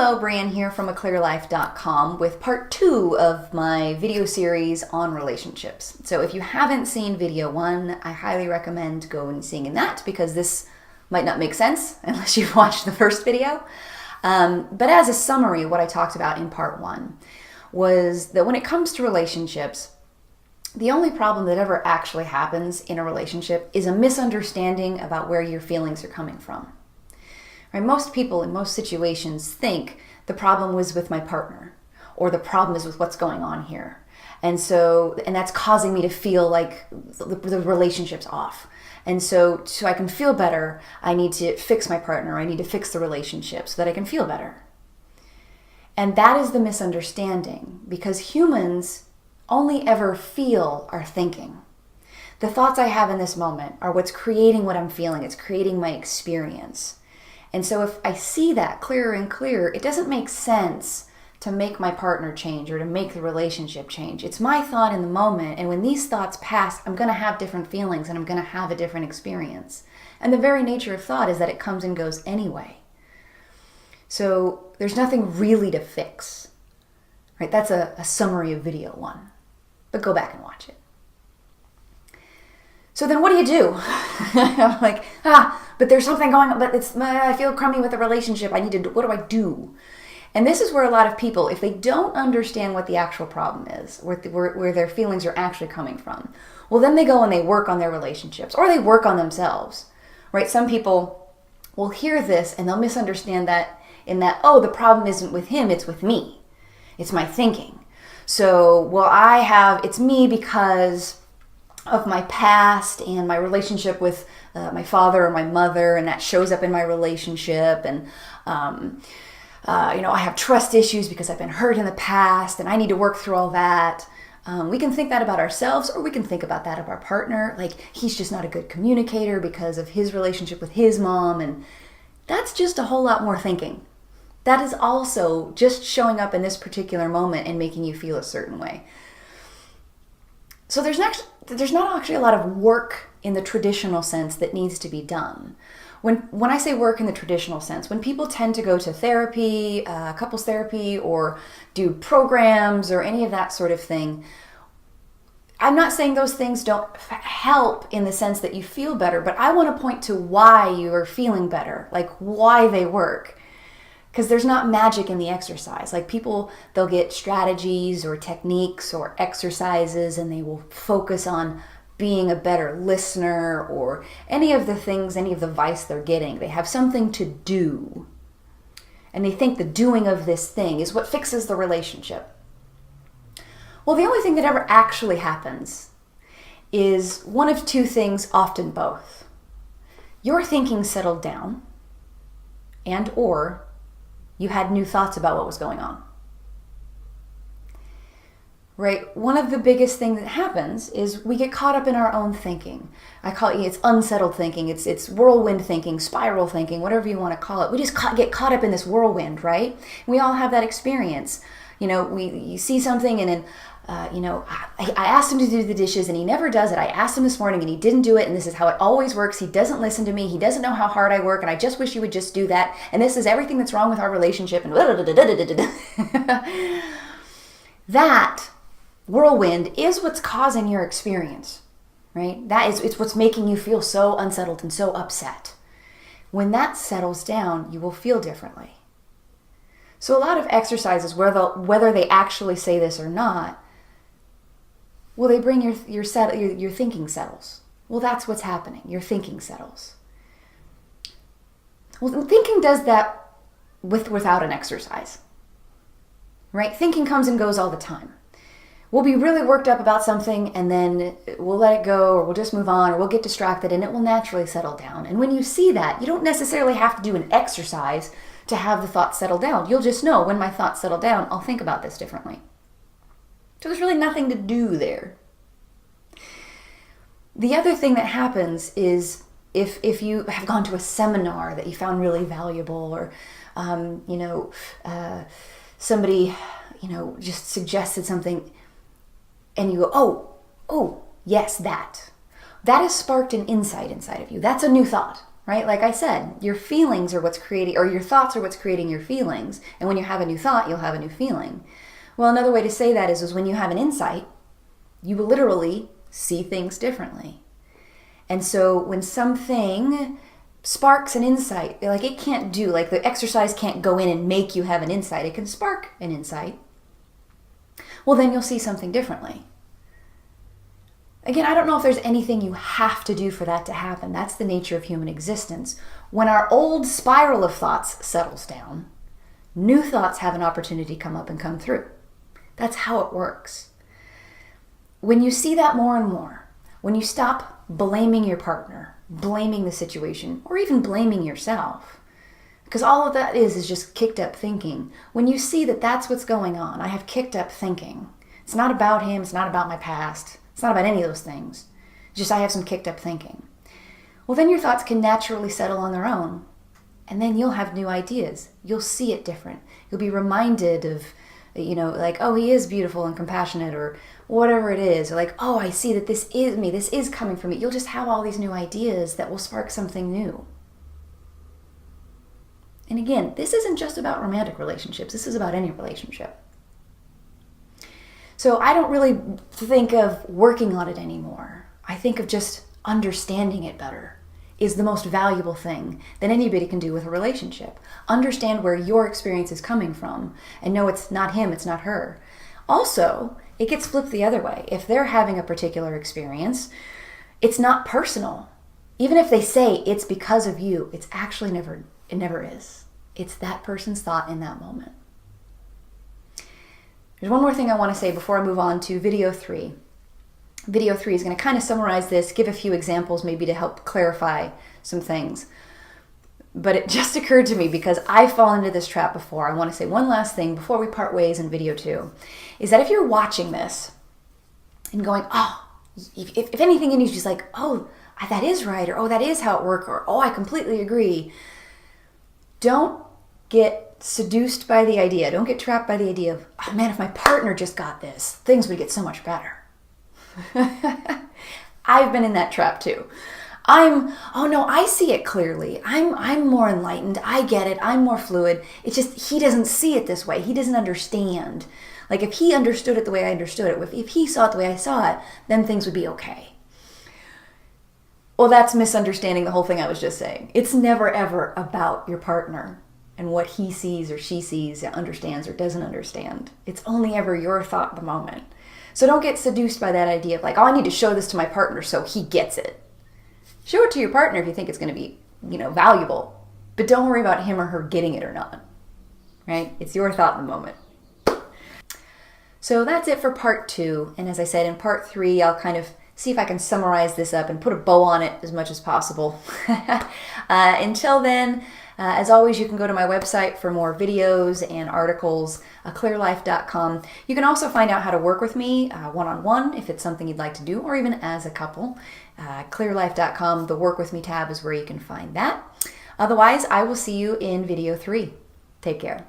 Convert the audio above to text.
Hello, Brian here from aclearlife.com with part 2 of my video series on relationships. So if you haven't seen video 1, I highly recommend going and seeing that because this might not make sense unless you've watched the first video. But as a summary, what I talked about in part 1 was that when it comes to relationships, the only problem that ever actually happens in a relationship is a misunderstanding about where your feelings are coming from. Right? Most people in most situations think the problem was with my partner or the problem is with what's going on here. And that's causing me to feel like the relationship's off. And so I can feel better, I need to fix my partner, I need to fix the relationship so that I can feel better. And that is the misunderstanding because humans only ever feel our thinking. The thoughts I have in this moment are what's creating what I'm feeling. It's creating my experience. And so if I see that clearer and clearer, it doesn't make sense to make my partner change or to make the relationship change. It's my thought in the moment. And when these thoughts pass, I'm going to have different feelings and I'm going to have a different experience. And the very nature of thought is that it comes and goes anyway. So there's nothing really to fix. Right? That's a summary of video 1. But go back and watch it. So then what do you do? I'm like, but there's something going on, but I feel crummy with the relationship. What do I do? And this is where a lot of people, if they don't understand what the actual problem is, where their feelings are actually coming from, well, then they go and they work on their relationships or they work on themselves, right? Some people will hear this and they'll misunderstand that the problem isn't with him, it's with me. It's my thinking. So, it's me because of my past and my relationship with my father or my mother, and that shows up in my relationship. And, I have trust issues because I've been hurt in the past and I need to work through all that. We can think that about ourselves, or we can think about that of our partner. Like, he's just not a good communicator because of his relationship with his mom. And that's just a whole lot more thinking. That is also just showing up in this particular moment and making you feel a certain way. So there's not actually a lot of work in the traditional sense that needs to be done. When I say work in the traditional sense, when people tend to go to therapy, couples therapy, or do programs or any of that sort of thing, I'm not saying those things don't help in the sense that you feel better, but I want to point to why you are feeling better, like why they work. Because there's not magic in the exercise. Like people, they'll get strategies or techniques or exercises and they will focus on being a better listener or any of the advice they're getting. They have something to do. And they think the doing of this thing is what fixes the relationship. Well, the only thing that ever actually happens is one of two things, often both. Your thinking settled down or you had new thoughts about what was going on. Right? One of the biggest things that happens is we get caught up in our own thinking. I call it's unsettled thinking. It's whirlwind thinking, spiral thinking, whatever you want to call it. We just get caught up in this whirlwind, right? We all have that experience. You see something and then, I asked him to do the dishes and he never does it. I asked him this morning and he didn't do it, and this is how it always works. He doesn't listen to me. He doesn't know how hard I work, and I just wish he would just do that. And this is everything that's wrong with our relationship. And that whirlwind is what's causing your experience, right? It's what's making you feel so unsettled and so upset. When that settles down, you will feel differently. So a lot of exercises, whether they actually say this or not, well, they bring your thinking settles. Well, that's what's happening. Your thinking settles. Well, thinking does that without an exercise, right? Thinking comes and goes all the time. We'll be really worked up about something and then we'll let it go, or we'll just move on, or we'll get distracted and it will naturally settle down. And when you see that, you don't necessarily have to do an exercise to have the thoughts settle down. You'll just know when my thoughts settle down, I'll think about this differently. So there's really nothing to do there. The other thing that happens is if you have gone to a seminar that you found really valuable, or somebody just suggested something, and you go, oh, yes, that has sparked an insight inside of you. That's a new thought. right? Like I said, your feelings are what's creating, or your thoughts are what's creating your feelings. And when you have a new thought, you'll have a new feeling. Well, another way to say that is when you have an insight, you will literally see things differently. And so when something sparks an insight, like it can't do, like the exercise can't go in and make you have an insight. It can spark an insight. Well, then you'll see something differently. Again, I don't know if there's anything you have to do for that to happen. That's the nature of human existence. When our old spiral of thoughts settles down, new thoughts have an opportunity to come up and come through. That's how it works. When you see that more and more, when you stop blaming your partner, blaming the situation, or even blaming yourself, because all of that is just kicked up thinking. When you see that that's what's going on, I have kicked up thinking. It's not about him, it's not about my past. It's not about any of those things. Just I have some kicked up thinking. Well, then your thoughts can naturally settle on their own. And then you'll have new ideas. You'll see it different. You'll be reminded of, like, oh, he is beautiful and compassionate, or whatever it is. Or like, oh, I see that this is me. This is coming from me. You'll just have all these new ideas that will spark something new. And again, this isn't just about romantic relationships. This is about any relationship. So I don't really think of working on it anymore. I think of just understanding it better is the most valuable thing that anybody can do with a relationship. Understand where your experience is coming from and know it's not him, it's not her. Also, it gets flipped the other way. If they're having a particular experience, it's not personal. Even if they say it's because of you, it's actually it never is. It's that person's thought in that moment. There's one more thing I want to say before I move on to video 3. Video 3 is going to kind of summarize this, give a few examples maybe to help clarify some things. But it just occurred to me because I've fallen into this trap before. I want to say one last thing before we part ways in video 2, is that if you're watching this and going, oh, if anything in you is just like, oh, that is right, or oh, that is how it works, or oh, I completely agree, don't get seduced by the idea. Don't get trapped by the idea of, oh man, if my partner just got this, things would get so much better. I've been in that trap too. Oh no, I see it clearly. I'm more enlightened. I get it. I'm more fluid. It's just he doesn't see it this way. He doesn't understand. Like if he understood it the way I understood it, if he saw it the way I saw it, then things would be okay. Well, that's misunderstanding the whole thing I was just saying. It's never ever about your partner and what he sees or she sees, understands or doesn't understand. It's only ever your thought at the moment. So don't get seduced by that idea of like, oh, I need to show this to my partner so he gets it. Show it to your partner if you think it's going to be, valuable. But don't worry about him or her getting it or not. Right? It's your thought in the moment. So that's it for part 2. And as I said, in part 3, I'll kind of see if I can summarize this up and put a bow on it as much as possible. Until then, as always, you can go to my website for more videos and articles, clearlife.com. You can also find out how to work with me one-on-one if it's something you'd like to do, or even as a couple. Clearlife.com, the Work With Me tab is where you can find that. Otherwise, I will see you in video 3. Take care.